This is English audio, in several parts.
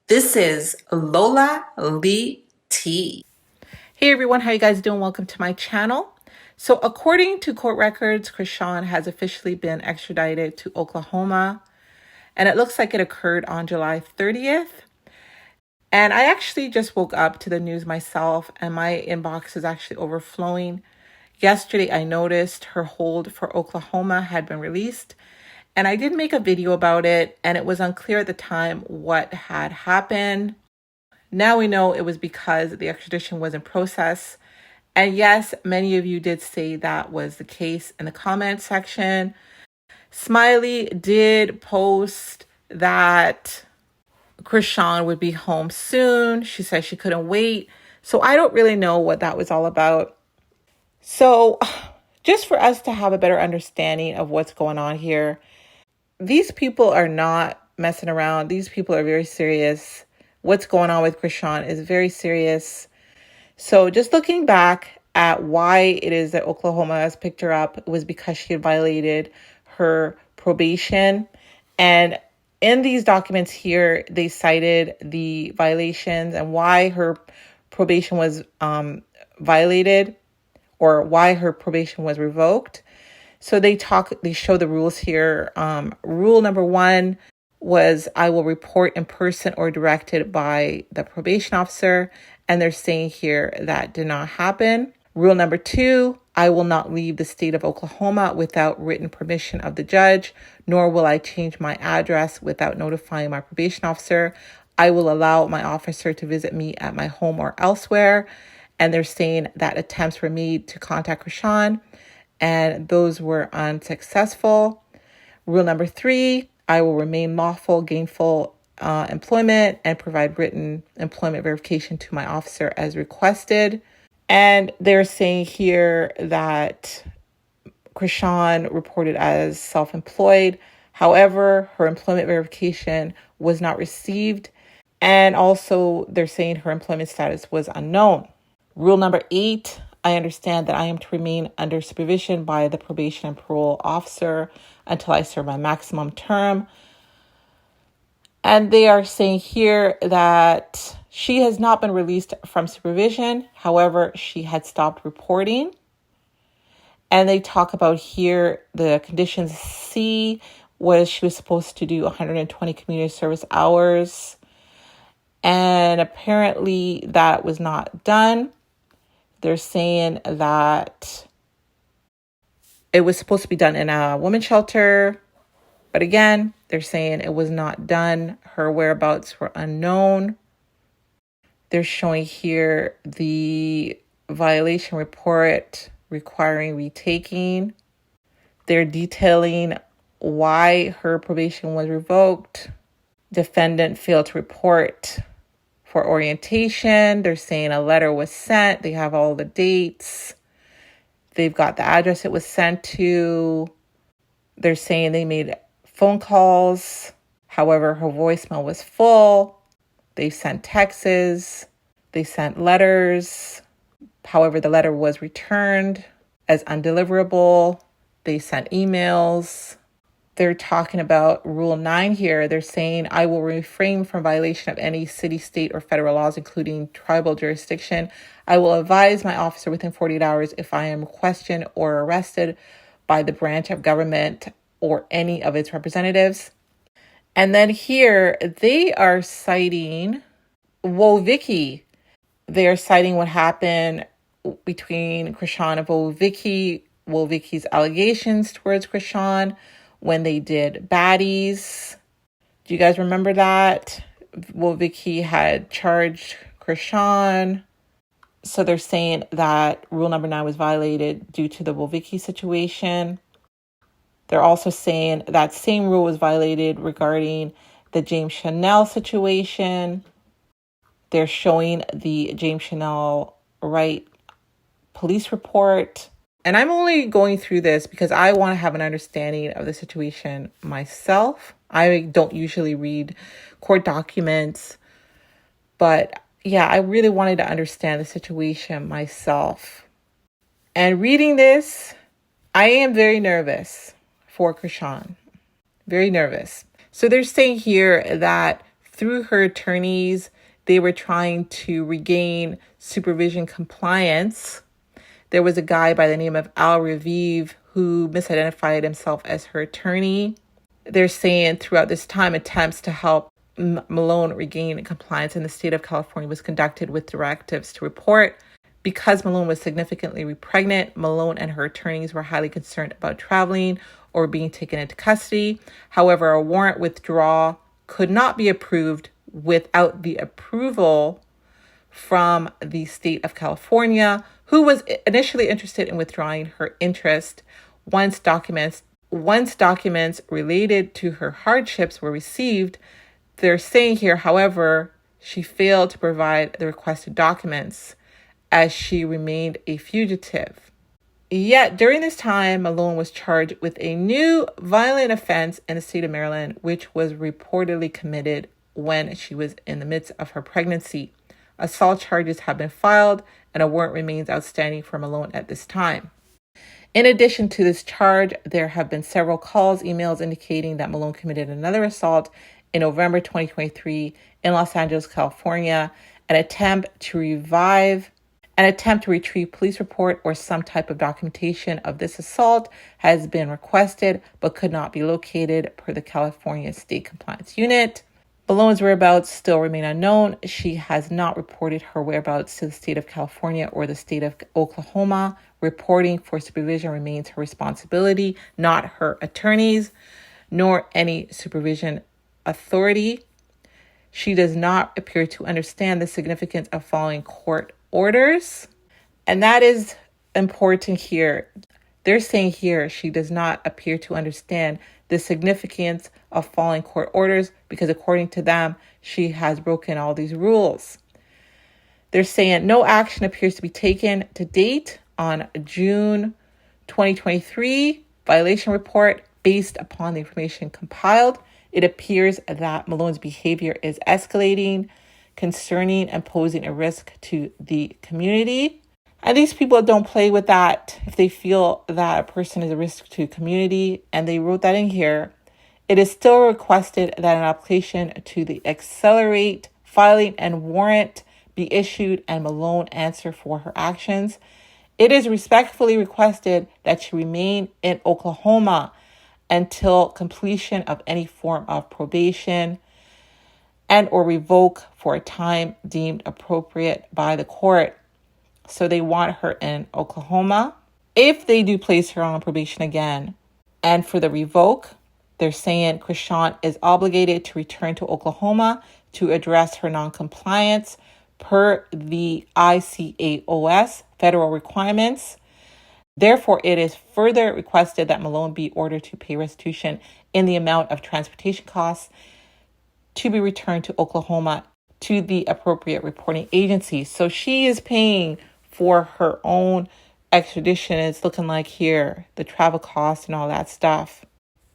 This is Lola Lee T. Hey everyone, how you guys doing? Welcome to my channel. So according to court records, Chrisean has officially been extradited to Oklahoma, and it looks like it occurred on July 30th. And I actually just woke up to the news myself, and my inbox is actually overflowing. Yesterday, I noticed her hold for Oklahoma had been released, and I did make a video about it, and it was unclear at the time what had happened. Now we know it was because the extradition was in process. And yes, many of you did say that was the case in the comment section. Smiley did post that Chrisean would be home soon. She said she couldn't wait. So I don't really know what that was all about. So just for us to have a better understanding of what's going on here, these people are not messing around. These people are very serious. What's going on with Chrisean is very serious. So just looking back at why it is that Oklahoma has picked her up, it was because she had violated her probation. And in these documents here, they cited the violations and why her probation was violated, or why her probation was revoked. So they show the rules here. Rule number 1 was, I will report in person or directed by the probation officer. And they're saying here that did not happen. Rule number 2, I will not leave the state of Oklahoma without written permission of the judge, nor will I change my address without notifying my probation officer. I will allow my officer to visit me at my home or elsewhere. And they're saying that attempts were made to contact Chrisean, and those were unsuccessful. Rule number 3, I will remain lawful, gainful employment and provide written employment verification to my officer as requested. And they're saying here that Chrisean reported as self-employed. However, her employment verification was not received. And also they're saying her employment status was unknown. Rule number 8, I understand that I am to remain under supervision by the probation and parole officer until I serve my maximum term. And they are saying here that she has not been released from supervision. However, she had stopped reporting. And they talk about here the conditions C was she was supposed to do 120 community service hours. And apparently that was not done. They're saying that it was supposed to be done in a women's shelter. But again, they're saying it was not done. Her whereabouts were unknown. They're showing here the violation report requiring retaking. They're detailing why her probation was revoked. Defendant failed to report for orientation. They're saying a letter was sent. They have all the dates. They've got the address it was sent to. They're saying they made phone calls. However, her voicemail was full. They sent texts. They sent letters. However, the letter was returned as undeliverable. They sent emails. They're talking about Rule 9 here. They're saying, I will refrain from violation of any city, state, or federal laws, including tribal jurisdiction. I will advise my officer within 48 hours if I am questioned or arrested by the branch of government or any of its representatives. And then here, they are citing Wovicki. They are citing what happened between Chrisean and Wovicki's allegations towards Chrisean when they did baddies. Do you guys remember that? Wovicki had charged Chrisean. So they're saying that rule number 9 was violated due to the Wovicki situation. They're also saying that same rule was violated regarding the James Chanel situation. They're showing the James Chanel Wright police report. And I'm only going through this because I want to have an understanding of the situation myself. I don't usually read court documents, but yeah, I really wanted to understand the situation myself. And reading this, I am very nervous for Chrisean. Very nervous. So they're saying here that through her attorneys, they were trying to regain supervision compliance. There was a guy by the name of Al Raviv who misidentified himself as her attorney. They're saying throughout this time, attempts to help Malone regain compliance in the state of California was conducted with directives to report. Because Malone was significantly pregnant, Malone and her attorneys were highly concerned about traveling or being taken into custody. However, a warrant withdrawal could not be approved without the approval from the state of California, who was initially interested in withdrawing her interest once documents related to her hardships were received. They're saying here, however, she failed to provide the requested documents as she remained a fugitive. Yet during this time, Malone was charged with a new violent offense in the state of Maryland, which was reportedly committed when she was in the midst of her pregnancy. Assault charges have been filed and a warrant remains outstanding for Malone at this time. In addition to this charge, there have been several calls, emails indicating that Malone committed another assault in November 2023 in Los Angeles, California. An attempt to retrieve police report or some type of documentation of this assault has been requested but could not be located per the California State Compliance Unit. Malone's whereabouts still remain unknown. She has not reported her whereabouts to the state of California or the state of Oklahoma. Reporting for supervision remains her responsibility, not her attorneys, nor any supervision authority. She does not appear to understand the significance of following court orders. And that is important here. They're saying here she does not appear to understand the significance of following court orders because according to them, she has broken all these rules. They're saying no action appears to be taken to date on June 2023 violation report based upon the information compiled. It appears that Malone's behavior is escalating, concerning, and posing a risk to the community. And these people don't play with that if they feel that a person is a risk to community, and they wrote that in here. It is still requested that an application to the accelerate filing and warrant be issued and Malone answer for her actions. It is respectfully requested that she remain in Oklahoma until completion of any form of probation and or revoke for a time deemed appropriate by the court. So they want her in Oklahoma. If they do place her on probation again, and for the revoke, they're saying Chrisean is obligated to return to Oklahoma to address her noncompliance per the ICAOS federal requirements. Therefore, it is further requested that Malone be ordered to pay restitution in the amount of transportation costs to be returned to Oklahoma to the appropriate reporting agency. So she is paying for her own extradition. It's looking like here, the travel costs and all that stuff.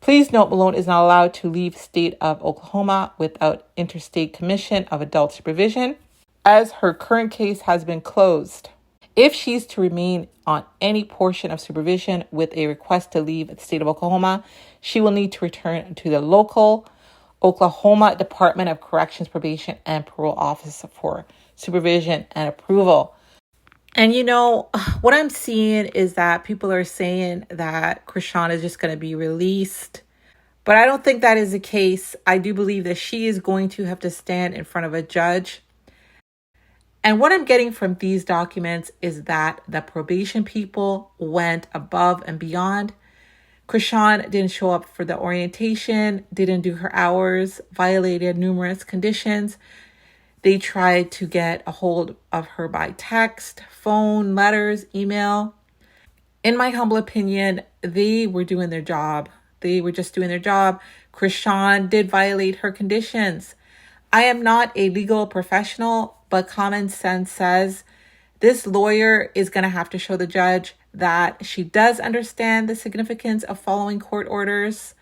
Please note Malone is not allowed to leave the state of Oklahoma without interstate commission of adult supervision, as her current case has been closed. If she's to remain on any portion of supervision with a request to leave the state of Oklahoma, she will need to return to the local Oklahoma Department of Corrections, Probation, and Parole Office for supervision and approval. And you know, what I'm seeing is that people are saying that Chrisean is just going to be released. But I don't think that is the case. I do believe that she is going to have to stand in front of a judge. And what I'm getting from these documents is that the probation people went above and beyond. Chrisean didn't show up for the orientation, didn't do her hours, violated numerous conditions. They tried to get a hold of her by text, phone, letters, email. In my humble opinion, they were doing their job. They were just doing their job. Chrisean did violate her conditions. I am not a legal professional, but common sense says this lawyer is going to have to show the judge that she does understand the significance of following court orders,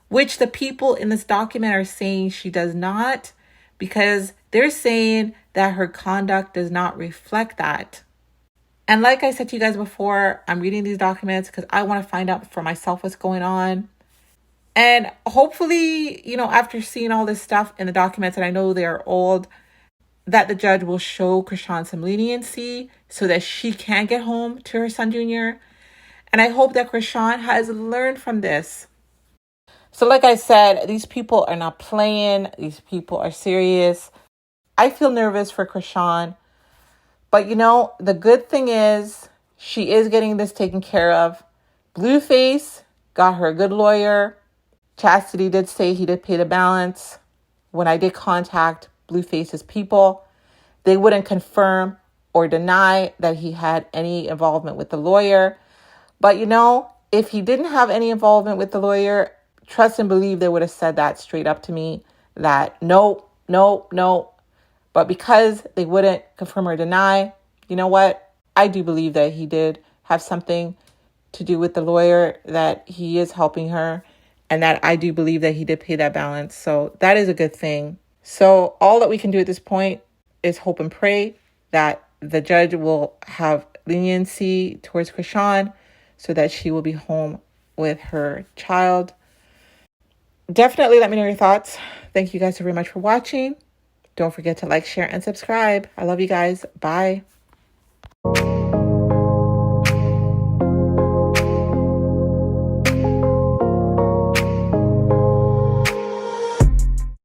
which the people in this document are saying she does not, because they're saying that her conduct does not reflect that. And like I said to you guys before, I'm reading these documents because I want to find out for myself what's going on. And hopefully, after seeing all this stuff in the documents, and I know they're old, that the judge will show Chrisean some leniency so that she can get home to her son, Jr. And I hope that Chrisean has learned from this. So like I said, these people are not playing. These people are serious. I feel nervous for Chrisean. But the good thing is she is getting this taken care of. BlueFace got her a good lawyer. Chastity did say he did pay the balance. When I did contact BlueFace's people, they wouldn't confirm or deny that he had any involvement with the lawyer. But if he didn't have any involvement with the lawyer, trust and believe they would have said that straight up to me, that no. But because they wouldn't confirm or deny, you know what? I do believe that he did have something to do with the lawyer, that he is helping her, and that I do believe that he did pay that balance. So that is a good thing. So all that we can do at this point is hope and pray that the judge will have leniency towards Chrisean so that she will be home with her child. Definitely let me know your thoughts. Thank you guys so very much for watching. Don't forget to like, share, and subscribe. I love you guys. Bye.